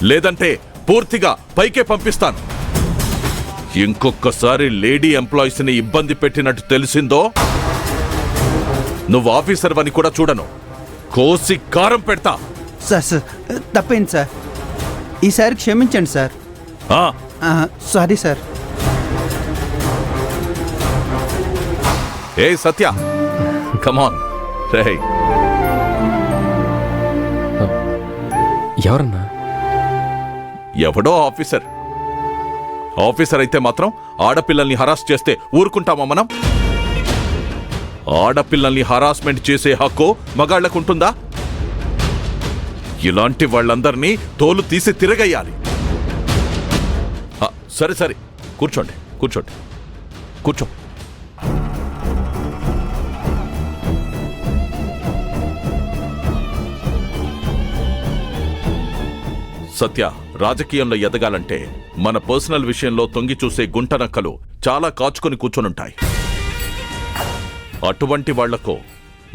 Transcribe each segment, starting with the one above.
లేదంటే పూర్తిగా పైకే పంపిస్తాను. ఇంకొకసారి లేడీ ఎంప్లాయీస్ని ఇబ్బంది పెట్టినట్టు తెలిసిందో నువ్వు ఆఫీసర్ అని కూడా చూడను, కోసి కారం పెడతా. సార్ తప్పైంది సార్, ఈసారి క్షమించండి సార్. Sorry sir. ఏ సత్య, కమాన్. రేయ్, ఎవరన్నా? ఎవడో ఆఫీసర్. ఆఫీసర్ అయితే మాత్రం ఆడపిల్లల్ని హరాస్ చేస్తే ఊరుకుంటామా మనం? ఆడపిల్లల్ని హరాస్మెంట్ చేసే హక్కు మగాళ్లకుంటుందా? ఇలాంటి వాళ్ళందరినీ తోలు తీసి తిరగేయాలి. సరే సరే, కూర్చోండి కూర్చోండి కూర్చో. సత్య, రాజకీయంలో ఎదగాలంటే మన పర్సనల్ విషయంలో తొంగి చూసే గుంటనక్కలు చాలా కాచుకొని కూర్చొనుంటాయి. అటువంటి వాళ్లకు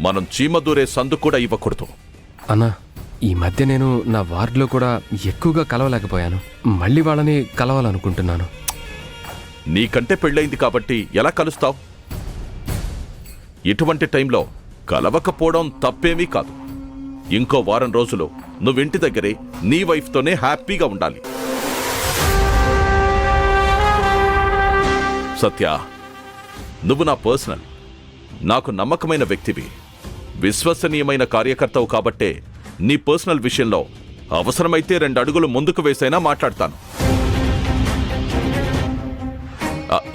మనం చీమదూరే సందు కూడా ఇవ్వకూడదు. అన్నా, ఈ మధ్య నేను నా వార్డులో కూడా ఎక్కువగా కలవలేకపోయాను. మళ్ళీ వాళ్ళని కలవాలనుకుంటున్నాను. నీకంటే పెళ్ళైంది కాబట్టి ఎలా కలుస్తావు? ఇటువంటి టైంలో కలవకపోవడం తప్పేమీ కాదు. ఇంకో వారం రోజులు నువ్వింటి దగ్గరే నీ వైఫ్తోనే హ్యాపీగా ఉండాలి. సత్య, నువ్వు నా పర్సనల్, నాకు నమ్మకమైన వ్యక్తివి, విశ్వసనీయమైన కార్యకర్తవు కాబట్టే నీ పర్సనల్ విషయంలో అవసరమైతే 2 అడుగులు ముందుకు వేసైనా మాట్లాడతాను.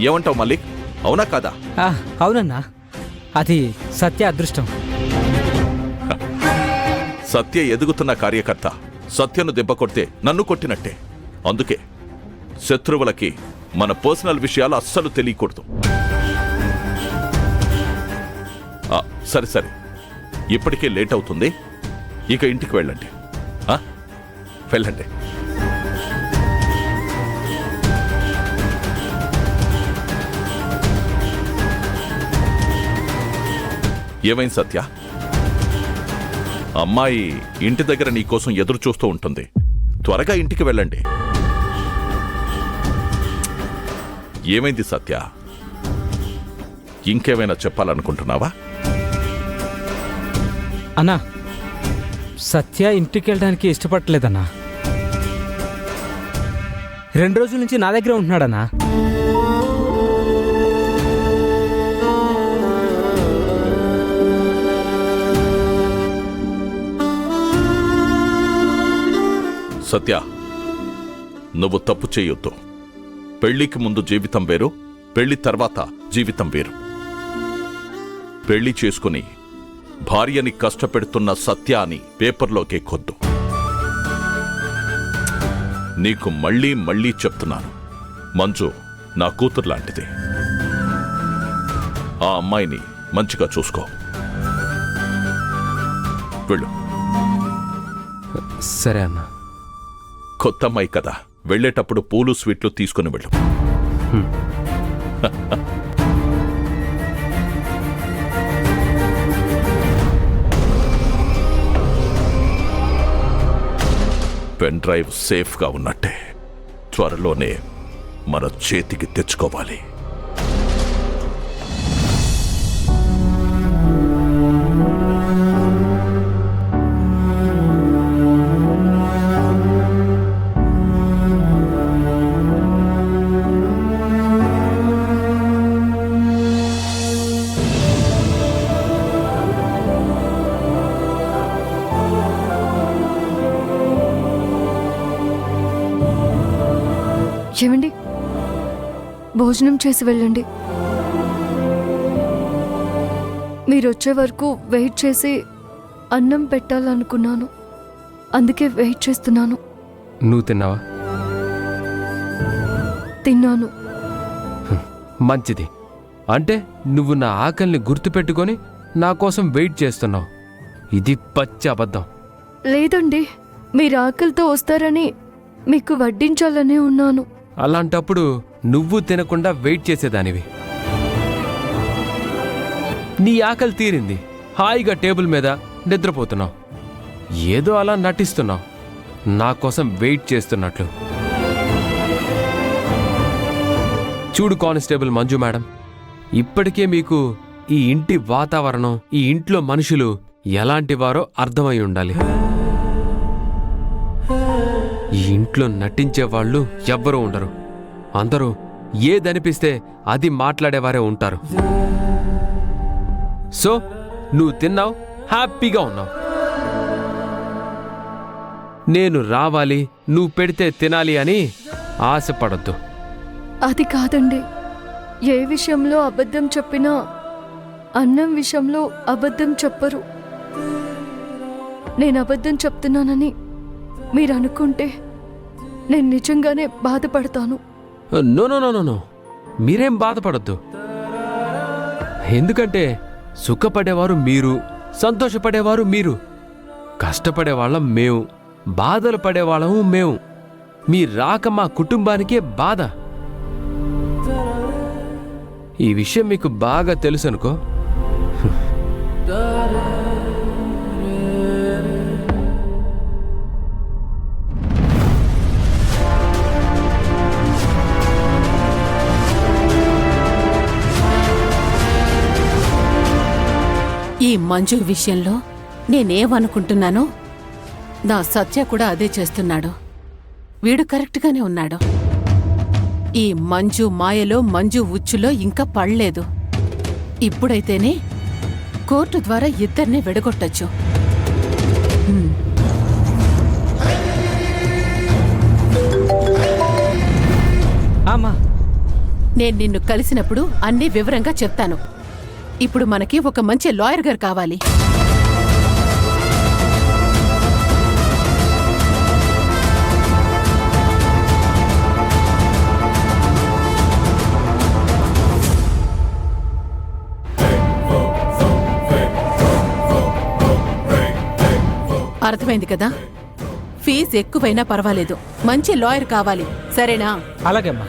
ఏమంటావు మల్లిక్? అవునా కాదా? అవునన్నా, అది సత్య అదృష్టం. సత్య ఎదుగుతున్న కార్యకర్త. సత్యను దెబ్బ కొడితే నన్ను కొట్టినట్టే. అందుకే శత్రువులకి మన పర్సనల్ విషయాలు అస్సలు తెలియకూడదు. సరే సరే, ఇప్పటికే లేట్ అవుతుంది, ఇక ఇంటికి వెళ్ళండి. వెళ్ళండి. ఏమైంది సత్య? అమ్మాయి ఇంటి దగ్గర నీకోసం ఎదురు చూస్తూ ఉంటుంది. త్వరగా ఇంటికి వెళ్ళండి. ఏమైంది సత్య? ఇంకేమైనా చెప్పాలనుకుంటున్నావా? అన్నా, సత్య ఇంటికి వెళ్ళడానికి ఇష్టపడలేదన్నా. 2 రోజుల నుంచి నా దగ్గర ఉంటున్నాడన్నా. సత్య, నువ్వు తప్పు చేయొద్దు. పెళ్లికి ముందు జీవితం వేరు, పెళ్లి తర్వాత జీవితం వేరు. పెళ్లి చేసుకుని భార్యని కష్టపెడుతున్న సత్య అని పేపర్లోకి ఎక్కొద్దు. నీకు మళ్ళీ మళ్ళీ చెప్తున్నాను, మంజు నా కూతురు లాంటిది. ఆ అమ్మాయిని మంచిగా చూసుకో. వెళ్ళు. సరే అన్నా. కొత్త అమ్మాయి కదా, వెళ్ళేటప్పుడు పూలు స్వీట్లు తీసుకుని వెళ్ళు. పెన్ డ్రైవ్ సేఫ్గా ఉన్నట్టే త్వరలోనే మన చేతికి తెచ్చుకోవాలి. ఏమండి, భోజనం చేసి వెళ్ళండి. మీరు వచ్చే వరకు వెయిట్ చేసి అన్నం పెట్టాలనుకున్నాను, అందుకే వెయిట్ చేస్తున్నాను. నువ్వు తిన్నావా? తిన్నాను. మంచిది. అంటే నువ్వు నా ఆకలిని గుర్తుపెట్టుకొని నా కోసం వెయిట్ చేస్తున్నావు. ఇది పచ్చి అబద్ధం. లేదండి, మీరు ఆకలితో వస్తారని మీకు వడ్డించాలనే ఉన్నాను. అలాంటప్పుడు నువ్వు తినకుండా వెయిట్ చేసేదానివి. నీ ఆకలి తీరింది, హాయిగా టేబుల్ మీద నిద్రపోతున్నావు. ఏదో అలా నటిస్తున్నావు. నా కోసం వెయిట్ చేస్తున్నట్లు. చూడు కానిస్టేబుల్ మంజు మేడం, ఇప్పటికే మీకు ఈ ఇంటి వాతావరణం, ఈ ఇంట్లో మనుషులు ఎలాంటి వారో అర్థమై ఉండాలి. ఈ ఇంట్లో నటించే వాళ్ళు ఎవ్వరూ ఉండరు. అందరూ ఏదనిపిస్తే అది మాట్లాడేవారే ఉంటారు. సో నువ్వు తిన్నావు, హ్యాపీగా ఉన్నావు. నేను రావాలి, నువ్వు పెడితే తినాలి అని ఆశపడద్దు. అది కాదండి, ఏ విషయంలో అబద్ధం చెప్పినా అన్నం విషయంలో అబద్ధం చెప్పరు. నేను అబద్ధం చెప్తున్నానని మీరు అనుకుంటే నేను నిజంగానే బాధపడతాను. No no no no no, మీరేం బాధపడద్దు. ఎందుకంటే సుఖపడేవారు మీరు, సంతోషపడేవారు మీరు, కష్టపడేవాళ్ళం మేము, బాధలు పడేవాళ్ళము మేము. మీ రాక మా కుటుంబానికే బాధ. ఈ విషయం మీకు బాగా తెలుసు అనుకో. ఈ మంజు విషయంలో నేనేమనుకుంటున్నానో నా సత్య కూడా అదే చేస్తున్నాడు. వీడు కరెక్ట్గానే ఉన్నాడు. ఈ మంజు మాయలో, మంజు ఉచ్చులో ఇంకా పడలేదు. ఇప్పుడైతేనే కోర్టు ద్వారా ఇద్దరిని విడగొట్టొచ్చు. అమ్మా, నేను నిన్ను కలిసినప్పుడు అన్నీ వివరంగా చెప్తాను. ఇప్పుడు మనకి ఒక మంచి లాయర్ గారు కావాలి. అర్థమైంది కదా? ఫీజు ఎక్కువైనా పర్వాలేదు, మంచి లాయర్ కావాలి, సరేనా? అలాగే అమ్మా.